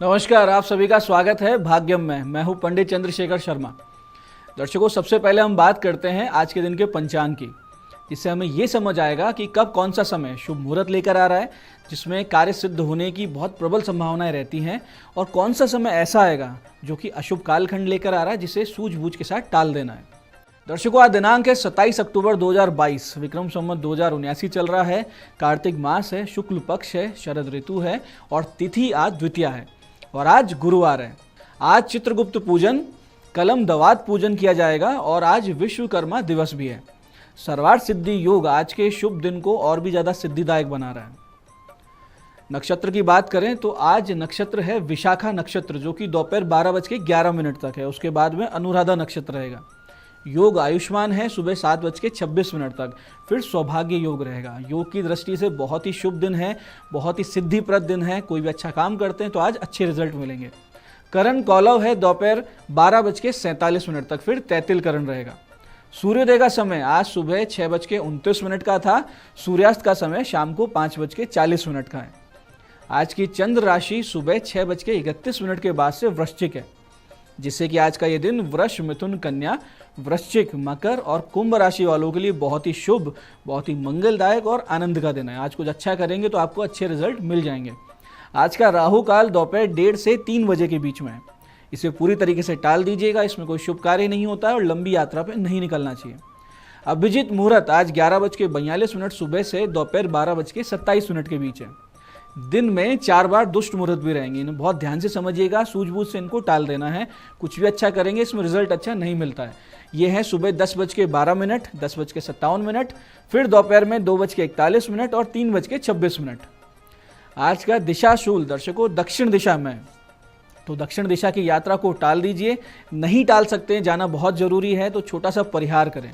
नमस्कार, आप सभी का स्वागत है भाग्यम में। मैं हूं पंडित चंद्रशेखर शर्मा। दर्शकों, सबसे पहले हम बात करते हैं आज के दिन के पंचांग की, जिससे हमें ये समझ आएगा कि कब कौन सा समय शुभ मुहूर्त लेकर आ रहा है, जिसमें कार्य सिद्ध होने की बहुत प्रबल संभावनाएं रहती हैं, और कौन सा समय ऐसा आएगा जो कि अशुभ कालखंड लेकर आ रहा है, जिसे सूझबूझ के साथ टाल देना है। दर्शकों, आज दिनांक है 27 अक्टूबर 2022, विक्रम संवत 2079 चल रहा है। कार्तिक मास है, शुक्ल पक्ष है, शरद ऋतु है और तिथि आज द्वितीया है और आज गुरुवार है। आज चित्रगुप्त पूजन, कलम दवात पूजन किया जाएगा और आज विश्वकर्मा दिवस भी है। सर्वार्थ सिद्धि योग आज के शुभ दिन को और भी ज़्यादा सिद्धिदायक बना रहा है। नक्षत्र की बात करें तो आज नक्षत्र है विशाखा नक्षत्र, जो कि दोपहर 12:11 तक है। उसके बाद में अनुराधा नक्षत्र रहेगा। योग आयुष्मान है सुबह 7:26 तक। फिर सौभाग्य योग रहेगा। योग की दृष्टि से बहुत ही शुभ दिन है, बहुत ही सिद्धिप्रद दिन है। कोई भी अच्छा काम करते हैं तो आज अच्छे रिजल्ट मिलेंगे। करण कौलव है दोपहर 12:47 तक। फिर तैतिल करण रहेगा। सूर्योदय का समय आज सुबह 6:29 का था। सूर्यास्त का समय शाम को 5:40 का है। आज की चंद्र राशि सुबह 6:31 के बाद से वृश्चिक है, जिससे कि आज का ये दिन वृष, मिथुन, कन्या, वृश्चिक, मकर और कुंभ राशि वालों के लिए बहुत ही शुभ, बहुत ही मंगलदायक और आनंद का दिन है। आज कुछ अच्छा करेंगे तो आपको अच्छे रिजल्ट मिल जाएंगे। आज का राहु काल दोपहर 1:30 से 3 बजे के बीच में है। इसे पूरी तरीके से टाल दीजिएगा। इसमें कोई शुभ कार्य नहीं होता है और लंबी यात्रा पर नहीं निकलना चाहिए। अभिजीत मुहूर्त आज 11:42 सुबह से दोपहर 12:27 के बीच है। दिन में 4 बार दुष्ट मुहूर्त भी रहेंगे। इन्हें बहुत ध्यान से समझिएगा, सूझबूझ से इनको टाल देना है। कुछ भी अच्छा करेंगे इसमें रिजल्ट अच्छा नहीं मिलता है। ये है सुबह 10:12, 10:57, फिर दोपहर में 2:41 और 3:26। आज का दिशाशूल दर्शकों दक्षिण दिशा में, तो दक्षिण दिशा की यात्रा को टाल दीजिए। नहीं टाल सकते, जाना बहुत जरूरी है, तो छोटा सा परिहार करें।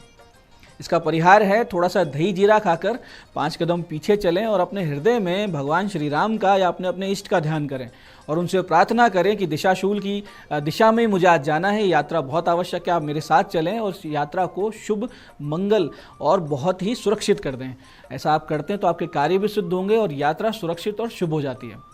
इसका परिहार है थोड़ा सा दही जीरा खाकर 5 कदम पीछे चलें और अपने हृदय में भगवान श्री राम का या अपने इष्ट का ध्यान करें और उनसे प्रार्थना करें कि दिशाशूल की दिशा में मुझे आज जाना है। यात्रा बहुत आवश्यक है, आप मेरे साथ चलें और यात्रा को शुभ, मंगल और बहुत ही सुरक्षित कर दें। ऐसा आप करते हैं तो आपके कार्य भी सिद्ध होंगे और यात्रा सुरक्षित और शुभ हो जाती है।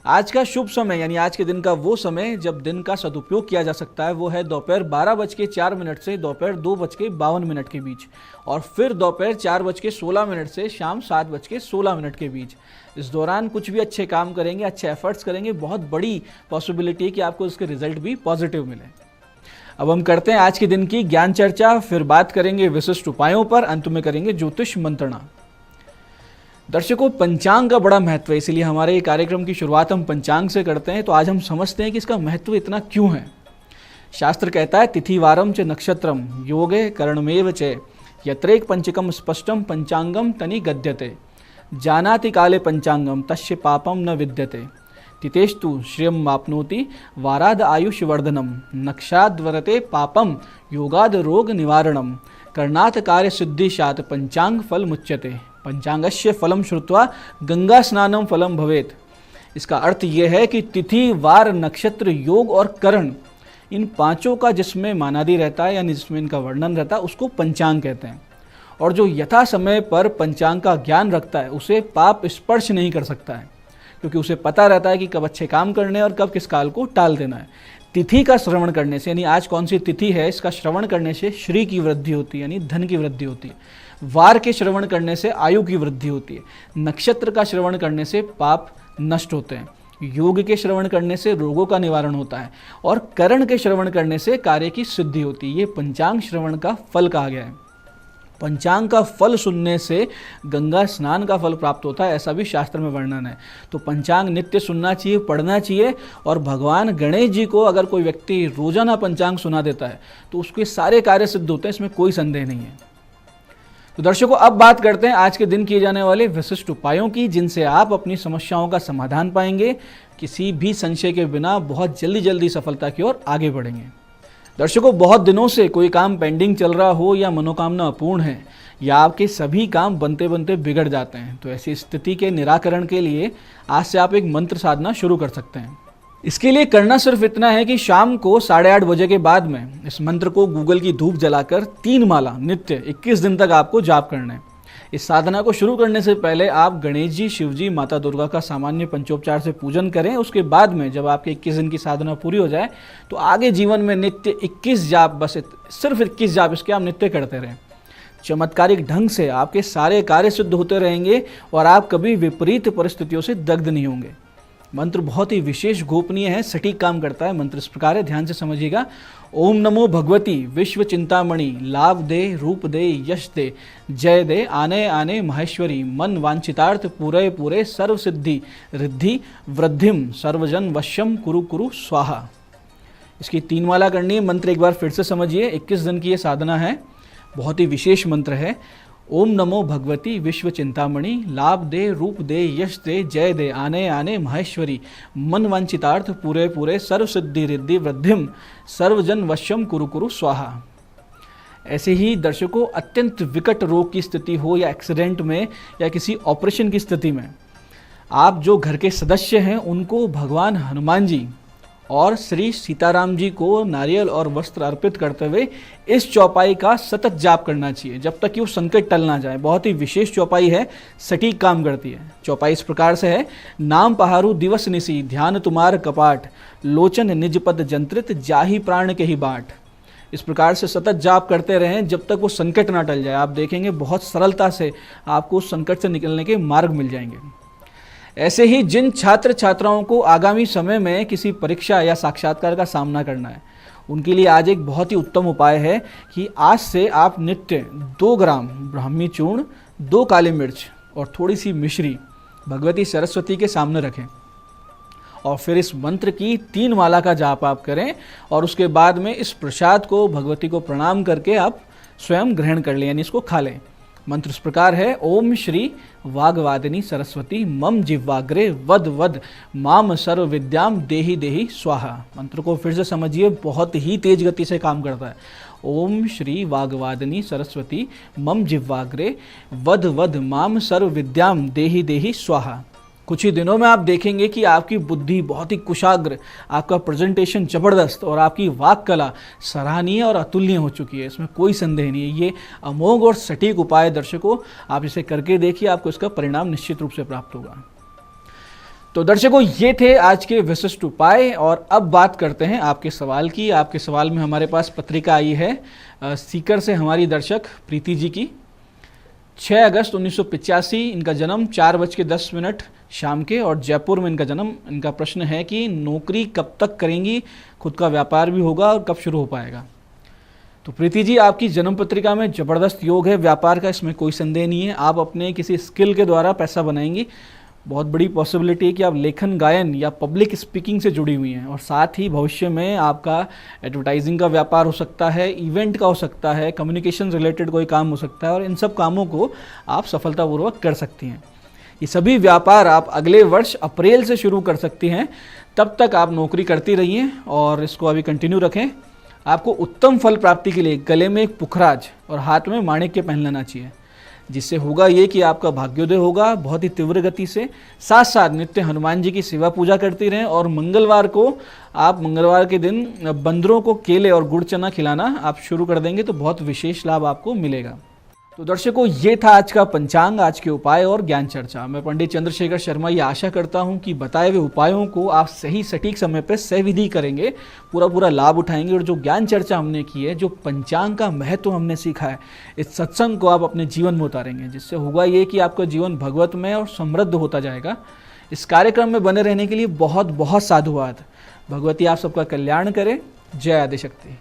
आज का शुभ समय यानी आज के दिन का वो समय जब दिन का सदुपयोग किया जा सकता है, वो है दोपहर 12:04 से दोपहर 2:52 के बीच और फिर दोपहर 4:16 से शाम 7:16 के बीच। इस दौरान कुछ भी अच्छे काम करेंगे, अच्छे एफर्ट्स करेंगे, बहुत बड़ी पॉसिबिलिटी है कि आपको इसके रिजल्ट भी पॉजिटिव मिले। अब हम करते हैं आज के दिन की ज्ञान चर्चा। फिर बात करेंगे विशिष्ट उपायों पर, अंत में करेंगे ज्योतिष मंत्रणा। दर्शकों, पंचांग का बड़ा महत्व है, इसलिए हमारे ये कार्यक्रम की शुरुआत हम पंचांग से करते हैं। तो आज हम समझते हैं कि इसका महत्व इतना क्यों है। शास्त्र कहता है तिथिवारम च नक्षत्रम योगे करणमेव च यत्रेक पंचकम स्पष्टम पंचांगम तनि गद्यते जानाति काले पंचांगम तस्य पापम न विद्यते तितेस्तु श्रियम माप्नोति वाराद आयुष वर्धनम नक्षाद्वरते पापम योगाद रोग निवारणम कर्णात कार्य सिद्धिशात पंचांग फल मुच्यते पंचांगस्य फलम श्रुत्वा गंगा स्नानम फलम भवेत। इसका अर्थ यह है कि तिथि, वार, नक्षत्र, योग और करण, इन पांचों का जिसमें मानादि रहता है यानी जिसमें इनका वर्णन रहता है उसको पंचांग कहते हैं। और जो यथा समय पर पंचांग का ज्ञान रखता है उसे पाप स्पर्श नहीं कर सकता है, क्योंकि उसे पता रहता है कि कब अच्छे काम करने और कब किस काल को टाल देना है। तिथि का श्रवण करने से यानी आज कौन सी तिथि है इसका श्रवण करने से श्री की वृद्धि होती है, यानी धन की वृद्धि होती है। वार के श्रवण करने से आयु की वृद्धि होती है। नक्षत्र का श्रवण करने से पाप नष्ट होते हैं। योग के श्रवण करने से रोगों का निवारण होता है और करण के श्रवण करने से कार्य की सिद्धि होती है। ये पंचांग श्रवण का फल कहा गया है। पंचांग का फल सुनने से गंगा स्नान का फल प्राप्त होता है, ऐसा भी शास्त्र में वर्णन है। तो पंचांग नित्य सुनना चाहिए, पढ़ना चाहिए। और भगवान गणेश जी को अगर कोई व्यक्ति रोजाना पंचांग सुना देता है तो उसके सारे कार्य सिद्ध होते हैं, इसमें कोई संदेह नहीं है। तो दर्शकों, अब बात करते हैं आज के दिन किए जाने वाले विशिष्ट उपायों की, जिनसे आप अपनी समस्याओं का समाधान पाएंगे। किसी भी संशय के बिना बहुत जल्दी सफलता की ओर आगे बढ़ेंगे। दर्शकों, बहुत दिनों से कोई काम पेंडिंग चल रहा हो या मनोकामना अपूर्ण है या आपके सभी काम बनते बनते बिगड़ जाते हैं, तो ऐसी स्थिति के निराकरण के लिए आज से आप एक मंत्र साधना शुरू कर सकते हैं। इसके लिए करना सिर्फ इतना है कि शाम को 8:30 बजे के बाद में इस मंत्र को गूगल की धूप जलाकर 3 माला नित्य 21 दिन तक आपको जाप करना है। इस साधना को शुरू करने से पहले आप गणेश जी, शिव जी, माता दुर्गा का सामान्य पंचोपचार से पूजन करें। उसके बाद में जब आपके 21 दिन की साधना पूरी हो जाए तो आगे जीवन में नित्य 21 जाप, बस सिर्फ 21 जाप इसके आप नित्य करते रहें। चमत्कारिक ढंग से आपके सारे कार्य सिद्ध होते रहेंगे और आप कभी विपरीत परिस्थितियों से दग्ध नहीं होंगे। मंत्र बहुत ही विशेष, गोपनीय है, सटीक काम करता है। मंत्र इस प्रकार है, ध्यान से समझिएगा। ओम नमो भगवती विश्व चिंतामणि, लाभ दे, रूप दे, यश दे, जय दे, आने आने महेश्वरी, मन वांछितार्थ पूरे पूरे, सर्व सिद्धि रिद्धि वृद्धिम, सर्वजन वश्यम कुरु कुरु स्वाहा। इसकी 3 माला करनी है। मंत्र एक बार फिर से समझिए। 21 दिन की ये साधना है, बहुत ही विशेष मंत्र है। ओम नमो भगवती विश्व चिंतामणि, लाभ दे, रूप दे, यश दे, जय दे, आने आने महेश्वरी, मन वांछितार्थ पूरे पूरे, सर्व सिद्धि रिद्धि वृद्धिम, सर्वजन वश्यम कुरु कुरु स्वाहा। ऐसे ही दर्शकों, अत्यंत विकट रोग की स्थिति हो या एक्सीडेंट में या किसी ऑपरेशन की स्थिति में, आप जो घर के सदस्य हैं उनको भगवान हनुमान जी और श्री सीताराम जी को नारियल और वस्त्र अर्पित करते हुए इस चौपाई का सतत जाप करना चाहिए जब तक कि वो संकट टल ना जाए। बहुत ही विशेष चौपाई है, सटीक काम करती है। चौपाई इस प्रकार से है। नाम पहारू दिवस निसी, ध्यान तुम्हार कपाट, लोचन निज पद जंत्रित, जाही प्राण के ही बाट। इस प्रकार से सतत जाप करते रहें जब तक वो संकट ना टल जाए। आप देखेंगे बहुत सरलता से आपको उस संकट से निकलने के मार्ग मिल जाएंगे। ऐसे ही जिन छात्र छात्राओं को आगामी समय में किसी परीक्षा या साक्षात्कार का सामना करना है, उनके लिए आज एक बहुत ही उत्तम उपाय है कि आज से आप नित्य 2 ग्राम ब्राह्मी चूर्ण, 2 काली मिर्च और थोड़ी सी मिश्री भगवती सरस्वती के सामने रखें और फिर इस मंत्र की 3 माला का जाप आप करें और उसके बाद में इस प्रसाद को भगवती को प्रणाम करके आप स्वयं ग्रहण कर लें, यानी इसको खा लें। मंत्र इस प्रकार है। ओम श्री वाग्वादिनी सरस्वती मम जिह्वाग्रे वद वद माम सर्व विद्याम देहि देहि स्वाहा। मंत्र को फिर से समझिए, बहुत ही तेज गति से काम करता है। ओम श्री वाग्वादिनी सरस्वती मम जिह्वाग्रे वद वद माम सर्व विद्याम देहि देहि स्वाहा। कुछ ही दिनों में आप देखेंगे कि आपकी बुद्धि बहुत ही कुशाग्र, आपका प्रेजेंटेशन जबरदस्त और आपकी वाक कला सराहनीय और अतुलनीय हो चुकी है। इसमें कोई संदेह नहीं है। ये अमोघ और सटीक उपाय दर्शकों, आप इसे करके देखिए, आपको इसका परिणाम निश्चित रूप से प्राप्त होगा। तो दर्शकों, ये थे आज के विशिष्ट उपाय और अब बात करते हैं आपके सवाल की। आपके सवाल में हमारे पास पत्रिका आई है सीकर से हमारी दर्शक प्रीति जी की। 6 अगस्त 1985 इनका जन्म, 4:10 शाम के, और जयपुर में इनका जन्म। इनका प्रश्न है कि नौकरी कब तक करेंगी, खुद का व्यापार भी होगा और कब शुरू हो पाएगा। तो प्रीति जी, आपकी जन्म पत्रिका में ज़बरदस्त योग है व्यापार का, इसमें कोई संदेह नहीं है। आप अपने किसी स्किल के द्वारा पैसा बनाएंगी। बहुत बड़ी पॉसिबिलिटी है कि आप लेखन, गायन या पब्लिक स्पीकिंग से जुड़ी हुई हैं और साथ ही भविष्य में आपका एडवर्टाइजिंग का व्यापार हो सकता है, इवेंट का हो सकता है, कम्युनिकेशन रिलेटेड कोई काम हो सकता है और इन सब कामों को आप सफलतापूर्वक कर सकती हैं। ये सभी व्यापार आप अगले वर्ष अप्रैल से शुरू कर सकती हैं। तब तक आप नौकरी करती रहिए और इसको अभी कंटिन्यू रखें। आपको उत्तम फल प्राप्ति के लिए गले में एक पुखराज और हाथ में माणिक्य पहन लेना चाहिए, जिससे होगा ये कि आपका भाग्योदय होगा बहुत ही तीव्र गति से। साथ साथ नित्य हनुमान जी की सेवा पूजा करती रहें और मंगलवार के दिन बंदरों को केले और गुड़ चना खिलाना आप शुरू कर देंगे तो बहुत विशेष लाभ आपको मिलेगा। तो दर्शकों, ये था आज का पंचांग, आज के उपाय और ज्ञान चर्चा। मैं पंडित चंद्रशेखर शर्मा ये आशा करता हूँ कि बताए हुए उपायों को आप सही सटीक समय पर सहविधि करेंगे, पूरा लाभ उठाएंगे और जो ज्ञान चर्चा हमने की है, जो पंचांग का महत्व हमने सीखा है, इस सत्संग को आप अपने जीवन में उतारेंगे, जिससे होगा ये कि आपका जीवन भगवतमय और समृद्ध होता जाएगा। इस कार्यक्रम में बने रहने के लिए बहुत बहुत साधुवाद। भगवती आप सबका कल्याण करे। जय आदिशक्ति।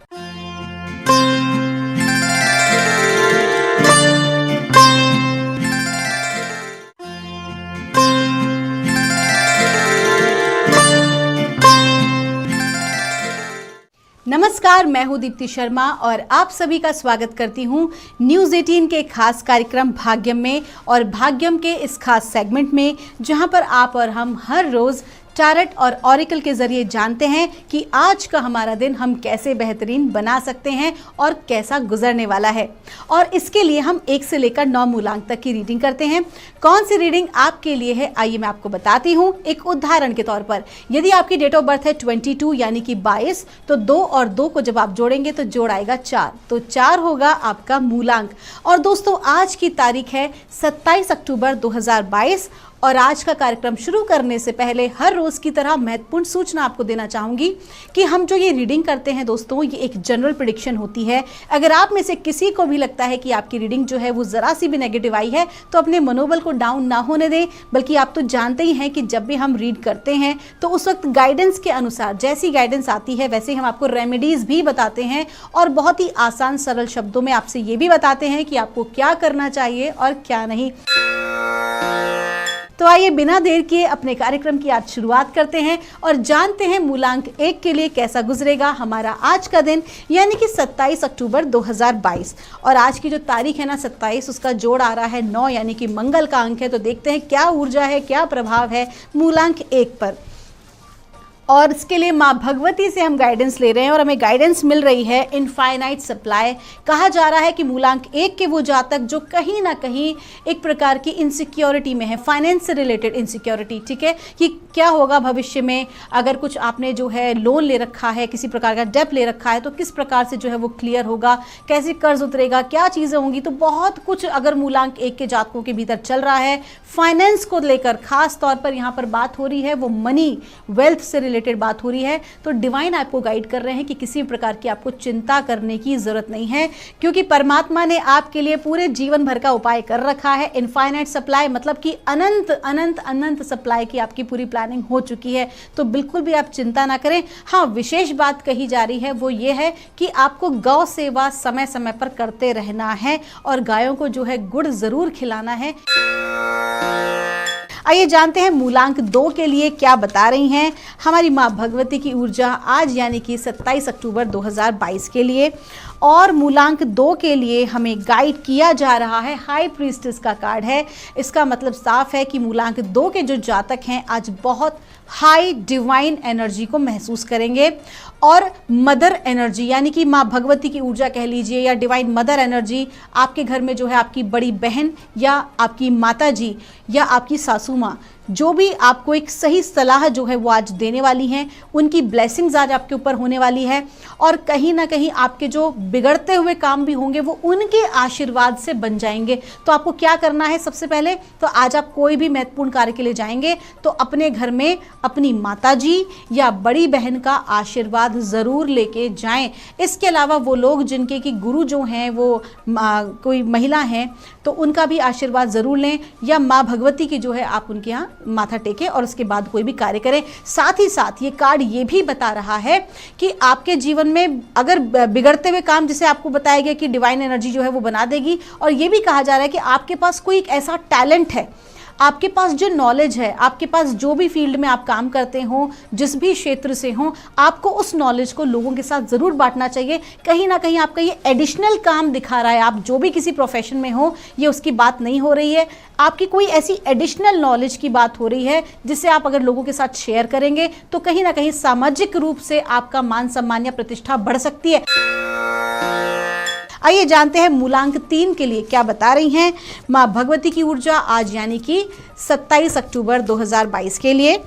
नमस्कार, मैं हूं दीप्ति शर्मा और आप सभी का स्वागत करती हूं न्यूज़ 18 के खास कार्यक्रम भाग्यम में। और भाग्यम के इस खास सेगमेंट में जहां पर आप और हम हर रोज़ टैरेट और ऑरिकल के जरिए जानते हैं कि आज का हमारा दिन हम कैसे बेहतरीन बना सकते हैं और कैसा गुजरने वाला है। और इसके लिए हम 1 से लेकर 9 मूलांक तक की रीडिंग करते हैं। कौन सी रीडिंग आपके लिए है, आइए मैं आपको बताती हूँ। एक उदाहरण के तौर पर, यदि आपकी डेट ऑफ बर्थ है 22 यानी कि 22, तो 2 और 2 को जब आप जोड़ेंगे तो जोड़ आएगा 4, तो 4 होगा आपका मूलांक। और दोस्तों, आज की तारीख है 27 अक्टूबर 2022 और आज का कार्यक्रम शुरू करने से पहले हर रोज की तरह महत्वपूर्ण सूचना आपको देना चाहूंगी कि हम जो ये रीडिंग करते हैं दोस्तों, ये एक जनरल प्रेडिक्शन होती है। अगर आप में से किसी को भी लगता है कि आपकी रीडिंग जो है वो जरा सी भी नेगेटिव आई है, तो अपने मनोबल को डाउन ना होने दें, बल्कि आप तो जानते ही हैं कि जब भी हम रीड करते हैं तो उस वक्त गाइडेंस के अनुसार जैसी गाइडेंस आती है वैसे हम आपको रेमेडीज भी बताते हैं और बहुत ही आसान सरल शब्दों में आपसे ये भी बताते हैं कि आपको क्या करना चाहिए और क्या नहीं। तो आइए बिना देर किए अपने कार्यक्रम की आज शुरुआत करते हैं और जानते हैं मूलांक 1 के लिए कैसा गुजरेगा हमारा आज का दिन, यानी कि 27 अक्टूबर 2022। और आज की जो तारीख है ना 27, उसका जोड़ आ रहा है 9 यानी कि मंगल का अंक है। तो देखते हैं क्या ऊर्जा है, क्या प्रभाव है मूलांक 1 पर। और इसके लिए माँ भगवती से हम गाइडेंस ले रहे हैं और हमें गाइडेंस मिल रही है इनफाइनाइट सप्लाई। कहा जा रहा है कि मूलांक 1 के वो जातक जो कहीं ना कहीं एक प्रकार की इनसिक्योरिटी में है, फाइनेंस से रिलेटेड इनसिक्योरिटी, ठीक है, कि क्या होगा भविष्य में, अगर कुछ आपने जो है लोन ले रखा है, किसी प्रकार का डेप ले रखा है, तो किस प्रकार से जो है वो क्लियर होगा, कैसे कर्ज उतरेगा, क्या चीज़ें होंगी। तो बहुत कुछ अगर मूलांक 1 के जातकों के भीतर चल रहा है फाइनेंस को लेकर, खास तौर पर यहाँ पर बात हो रही है वो मनी वेल्थ से रिलेटेड बात हो रही है। तो डिवाइन आपको गाइड कर रहे हैं कि किसी प्रकार की आपको चिंता करने की जरूरत नहीं है, क्योंकि परमात्मा ने आपके लिए पूरे जीवन भर का उपाय कर रखा है। इनफाइनाइट सप्लाई मतलब कि अनंत अनंत अनंत सप्लाई की आपकी पूरी प्लानिंग हो चुकी है। तो बिल्कुल भी आप चिंता ना करें। हाँ, विशेष बात कही जा रही है वो ये है कि आपको गौ सेवा समय समय पर करते रहना है और गायों को जो है गुड़ जरूर खिलाना है। आइए जानते हैं मूलांक 2 के लिए क्या बता रही हैं हमारी माँ भगवती की ऊर्जा आज यानी कि 27 अक्टूबर 2022 के लिए। और मूलांक 2 के लिए हमें गाइड किया जा रहा है हाई प्रीस्टेस का कार्ड है। इसका मतलब साफ है कि मूलांक 2 के जो जातक हैं आज बहुत हाई डिवाइन एनर्जी को महसूस करेंगे और मदर एनर्जी यानी कि माँ भगवती की ऊर्जा कह लीजिए या डिवाइन मदर एनर्जी आपके घर में जो है आपकी बड़ी बहन या आपकी माता जी या आपकी सासू माँ जो भी आपको एक सही सलाह जो है वो आज देने वाली हैं, उनकी ब्लेसिंग्स आज आपके ऊपर होने वाली है। और कहीं ना कहीं आपके जो बिगड़ते हुए काम भी होंगे वो उनके आशीर्वाद से बन जाएंगे। तो आपको क्या करना है, सबसे पहले तो आज आप कोई भी महत्वपूर्ण कार्य के लिए जाएंगे तो अपने घर में अपनी माताजी या बड़ी बहन का आशीर्वाद ज़रूर लेके जाएं। इसके अलावा वो लोग जिनके कि गुरु जो हैं वो कोई महिला हैं तो उनका भी आशीर्वाद ज़रूर लें, या माँ भगवती की जो है आप उनके यहाँ माथा टेकें और उसके बाद कोई भी कार्य करें। साथ ही साथ ये कार्ड ये भी बता रहा है कि आपके जीवन में अगर बिगड़ते हुए काम, जिसे आपको बताया गया कि डिवाइन एनर्जी जो है वो बना देगी, और ये भी कहा जा रहा है कि आपके पास कोई एक ऐसा टैलेंट है, आपके पास जो नॉलेज है, आपके पास जो भी फील्ड में आप काम करते हो, जिस भी क्षेत्र से हो, आपको उस नॉलेज को लोगों के साथ ज़रूर बांटना चाहिए। कहीं ना कहीं आपका ये एडिशनल काम दिखा रहा है। आप जो भी किसी प्रोफेशन में हो, ये उसकी बात नहीं हो रही है, आपकी कोई ऐसी एडिशनल नॉलेज की बात हो रही है जिसे आप अगर लोगों के साथ शेयर करेंगे तो कहीं ना कहीं सामाजिक रूप से आपका मान सम्मान या प्रतिष्ठा बढ़ सकती है। आइए जानते हैं मूलांक 3 के लिए क्या बता रही हैं माँ भगवती की ऊर्जा आज यानी कि 27 अक्टूबर 2022 के लिए।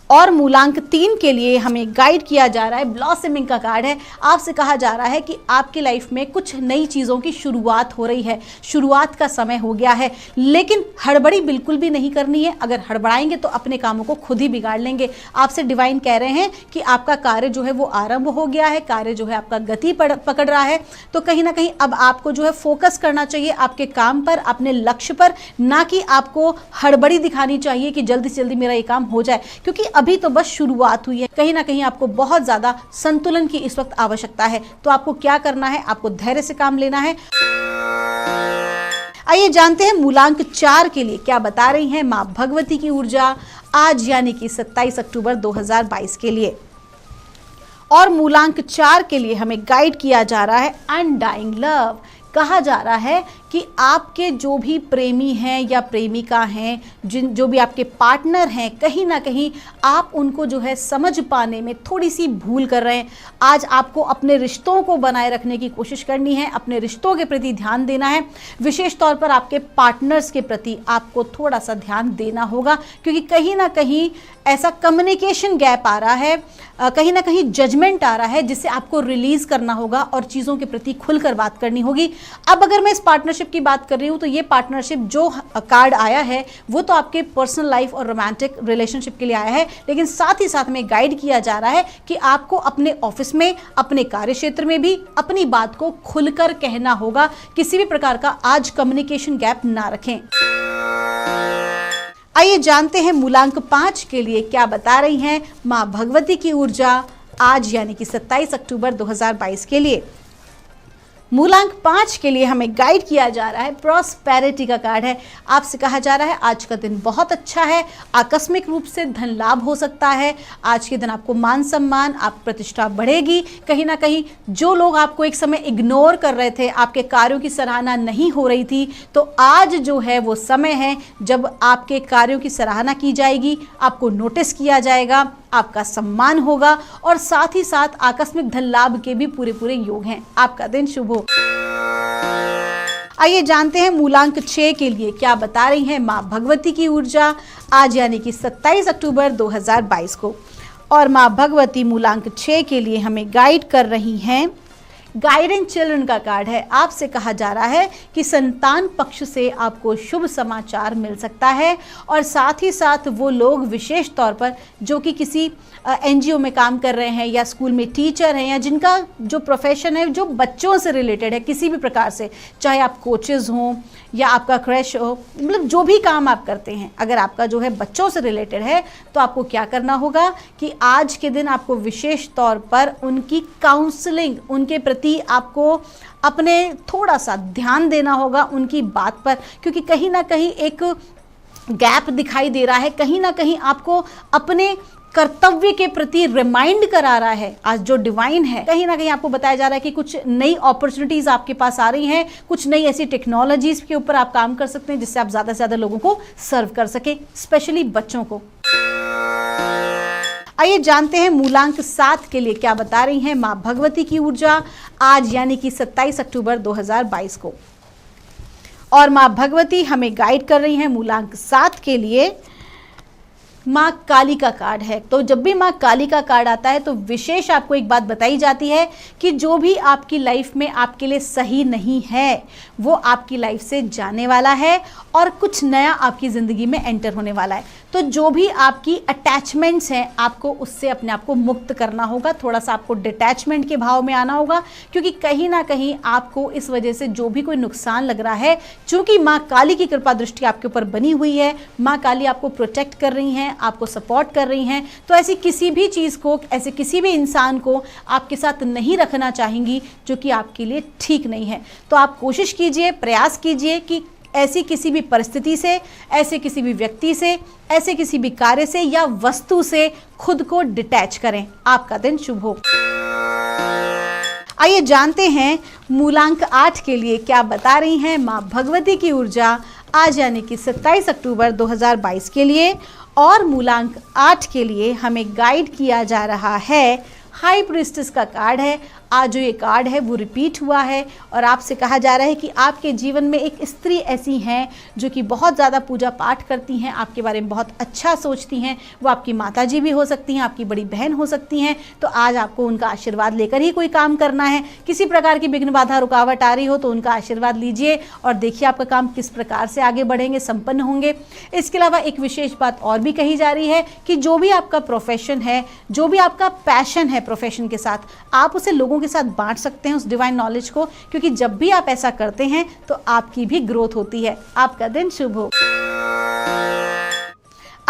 और मूलांक 3 के लिए हमें गाइड किया जा रहा है, ब्लॉसमिंग का कार्ड है। आपसे कहा जा रहा है कि आपकी लाइफ में कुछ नई चीज़ों की शुरुआत हो रही है, शुरुआत का समय हो गया है, लेकिन हड़बड़ी बिल्कुल भी नहीं करनी है। अगर हड़बड़ाएंगे तो अपने कामों को खुद ही बिगाड़ लेंगे। आपसे डिवाइन कह रहे हैं कि आपका कार्य जो है वो आरंभ हो गया है, कार्य जो है आपका गति पकड़ रहा है। तो कहीं ना कहीं अब आपको जो है फोकस करना चाहिए आपके काम पर, अपने लक्ष्य पर, ना कि आपको हड़बड़ी दिखानी चाहिए कि जल्दी से जल्दी मेरा ये काम हो जाए, क्योंकि अभी तो बस शुरुआत हुई है। कहीं ना कहीं आपको बहुत ज्यादा संतुलन की इस वक्त आवश्यकता है। तो आपको क्या करना है, आपको धैर्य से काम लेना है। आइए जानते हैं मूलांक 4 के लिए क्या बता रही हैं माँ भगवती की ऊर्जा आज यानी कि 27 अक्टूबर 2022 के लिए। और मूलांक 4 के लिए हमें गाइड किया जा रहा है अनडाइंग लव। कहा जा रहा है कि आपके जो भी प्रेमी हैं या प्रेमिका हैं, जो भी आपके पार्टनर हैं, कहीं ना कहीं आप उनको जो है समझ पाने में थोड़ी सी भूल कर रहे हैं। आज आपको अपने रिश्तों को बनाए रखने की कोशिश करनी है, अपने रिश्तों के प्रति ध्यान देना है। विशेष तौर पर आपके पार्टनर्स के प्रति आपको थोड़ा सा ध्यान देना होगा, क्योंकि कहीं ना कहीं ऐसा कम्युनिकेशन गैप आ रहा है, कहीं ना कहीं जजमेंट आ रहा है, जिसे आपको रिलीज करना होगा और चीज़ों के प्रति खुलकर बात करनी होगी। अब अगर मैं इस पार्टनरशिप की बात कर रही हूँ तो ये पार्टनरशिप जो कार्ड आया है वो तो आपके पर्सनल लाइफ और रोमांटिक रिलेशनशिप के लिए आया है, लेकिन साथ ही साथ में गाइड किया जा रहा है कि आपको अपने ऑफिस में, अपने कार्य क्षेत्र में भी अपनी बात को खुलकर कहना होगा। किसी भी प्रकार का आज कम्युनिकेशन गैप ना रखें। आइए जानते हैं मूलांक 5 के लिए क्या बता रही हैं माँ भगवती की ऊर्जा आज यानी कि 27 अक्टूबर 2022 के लिए। मूलांक 5 के लिए हमें गाइड किया जा रहा है, प्रॉस्पेरिटी का कार्ड है। आपसे कहा जा रहा है आज का दिन बहुत अच्छा है, आकस्मिक रूप से धन लाभ हो सकता है। आज के दिन आपको मान सम्मान, आप प्रतिष्ठा बढ़ेगी। कहीं ना कहीं जो लोग आपको एक समय इग्नोर कर रहे थे, आपके कार्यों की सराहना नहीं हो रही थी, तो आज जो है वो समय है जब आपके कार्यों की सराहना की जाएगी, आपको नोटिस किया जाएगा, आपका सम्मान होगा और साथ ही साथ आकस्मिक धन लाभ के भी पूरे पूरे योग हैं। आपका दिन शुभ हो। आइए जानते हैं मूलांक 6 के लिए क्या बता रही हैं माँ भगवती की ऊर्जा आज यानी कि 27 अक्टूबर 2022 को। और माँ भगवती मूलांक 6 के लिए हमें गाइड कर रही हैं, गाइडेंस चिल्ड्रन का कार्ड है। आपसे कहा जा रहा है कि संतान पक्ष से आपको शुभ समाचार मिल सकता है और साथ ही साथ वो लोग विशेष तौर पर जो कि किसी एनजीओ में काम कर रहे हैं या स्कूल में टीचर हैं या जिनका जो प्रोफेशन है जो बच्चों से रिलेटेड है किसी भी प्रकार से, चाहे आप कोचेस हों या आपका क्रैश हो, मतलब जो भी काम आप करते हैं, अगर आपका जो है बच्चों से रिलेटेड है तो आपको क्या करना होगा कि आज के दिन आपको विशेष तौर पर उनकी काउंसलिंग, उनके प्रति आपको अपने थोड़ा सा ध्यान देना होगा उनकी बात पर, क्योंकि कहीं ना कहीं एक गैप दिखाई दे रहा है, कहीं ना कहीं आपको अपने कर्तव्य के प्रति रिमाइंड करा रहा है। आज जो डिवाइन है, कहीं ना कहीं आपको बताया जा रहा है कि कुछ नई अपॉर्चुनिटीज आपके पास आ रही हैं, कुछ नई ऐसी टेक्नोलॉजीज के ऊपर आप काम कर सकते हैं जिससे आप ज़्यादा से ज़्यादा लोगों को सर्व कर सके, स्पेशली बच्चों को। आइए जानते हैं मूलांक 7 के लिए क्या बता रही हैं माँ भगवती की ऊर्जा आज यानी कि 27 अक्टूबर 2022 को। और माँ भगवती हमें गाइड कर रही हैं मूलांक 7 के लिए, माँ काली का कार्ड है। तो जब भी माँ काली का कार्ड आता है तो विशेष आपको एक बात बताई जाती है कि जो भी आपकी लाइफ में आपके लिए सही नहीं है वो आपकी लाइफ से जाने वाला है और कुछ नया आपकी ज़िंदगी में एंटर होने वाला है। तो जो भी आपकी अटैचमेंट्स हैं आपको उससे अपने आप को मुक्त करना होगा, थोड़ा सा आपको डिटैचमेंट के भाव में आना होगा, क्योंकि कहीं ना कहीं आपको इस वजह से जो भी कोई नुकसान लग रहा है, चूँकि माँ काली की कृपा दृष्टि आपके ऊपर बनी हुई है, माँ काली आपको प्रोटेक्ट कर रही हैं, आपको सपोर्ट कर रही हैं, तो ऐसी किसी भी चीज़ को, ऐसे किसी भी इंसान को आपके साथ नहीं रखना चाहेंगी जो कि आपके लिए ठीक नहीं है। तो आप कोशिश कीजिए, प्रयास कीजिए कि ऐसी किसी भी परिस्थिति से, ऐसे किसी भी व्यक्ति से, ऐसे किसी भी कार्य से या वस्तु से खुद को डिटैच करें। आपका दिन शुभ हो। आइए जानते हैं मूलांक 8 के लिए क्या बता रही हैं माँ भगवती की ऊर्जा आज यानी कि 27 अक्टूबर 2022 के लिए। और मूलांक 8 के लिए हमें गाइड किया जा रहा है, हाई प्रीस्टेस का कार्ड है। आज जो ये कार्ड है वो रिपीट हुआ है और आपसे कहा जा रहा है कि आपके जीवन में एक स्त्री ऐसी हैं जो कि बहुत ज़्यादा पूजा पाठ करती हैं, आपके बारे में बहुत अच्छा सोचती हैं। वो आपकी माताजी भी हो सकती हैं, आपकी बड़ी बहन हो सकती हैं। तो आज आपको उनका आशीर्वाद लेकर ही कोई काम करना है। किसी प्रकार की विघ्न बाधा रुकावट आ रही हो तो उनका आशीर्वाद लीजिए और देखिए आपका काम किस प्रकार से आगे बढ़ेंगे, संपन्न होंगे। इसके अलावा एक विशेष बात और भी कही जा रही है कि जो भी आपका प्रोफेशन है, जो भी आपका पैशन है प्रोफेशन के साथ, आप उसे लोगों के साथ बांट सकते हैं उस डिवाइन नॉलेज को, क्योंकि जब भी आप ऐसा करते हैं तो आपकी भी ग्रोथ होती है। आपका दिन शुभ हो।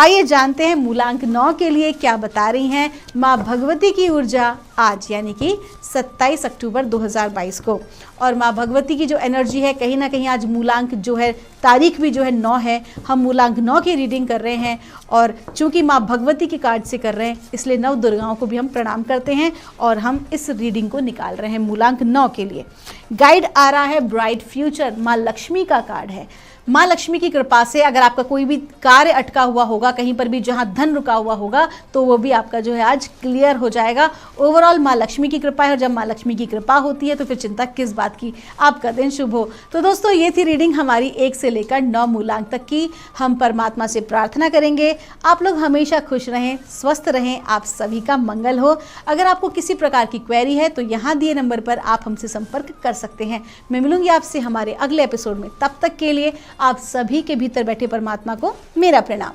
आइए जानते हैं मूलांक 9 के लिए क्या बता रही हैं माँ भगवती की ऊर्जा आज यानी कि 27 अक्टूबर 2022 को। और माँ भगवती की जो एनर्जी है कहीं ना कहीं आज मूलांक जो है तारीख भी जो है 9 है, हम मूलांक 9 की रीडिंग कर रहे हैं और चूंकि माँ भगवती के कार्ड से कर रहे हैं इसलिए नव दुर्गाओं को भी हम प्रणाम करते हैं और हम इस रीडिंग को निकाल रहे हैं मूलांक 9 के लिए। गाइड आ रहा है ब्राइट फ्यूचर, माँ लक्ष्मी का कार्ड है। माँ लक्ष्मी की कृपा से अगर आपका कोई भी कार्य अटका हुआ होगा, कहीं पर भी जहाँ धन रुका हुआ होगा, तो वो भी आपका जो है आज क्लियर हो जाएगा। ओवरऑल माँ लक्ष्मी की कृपा है और जब माँ लक्ष्मी की कृपा होती है तो फिर चिंता किस बात की, आपका दिन शुभ हो। तो दोस्तों ये थी रीडिंग हमारी 1 से लेकर 9 मूलांक तक की। हम परमात्मा से प्रार्थना करेंगे आप लोग हमेशा खुश रहें, स्वस्थ रहें, आप सभी का मंगल हो। अगर आपको किसी प्रकार की क्वेरी है तो यहाँ दिए नंबर पर आप हमसे संपर्क कर सकते हैं। मैं मिलूंगी आपसे हमारे अगले एपिसोड में, तब तक के लिए आप सभी के भीतर बैठे परमात्मा को मेरा प्रणाम।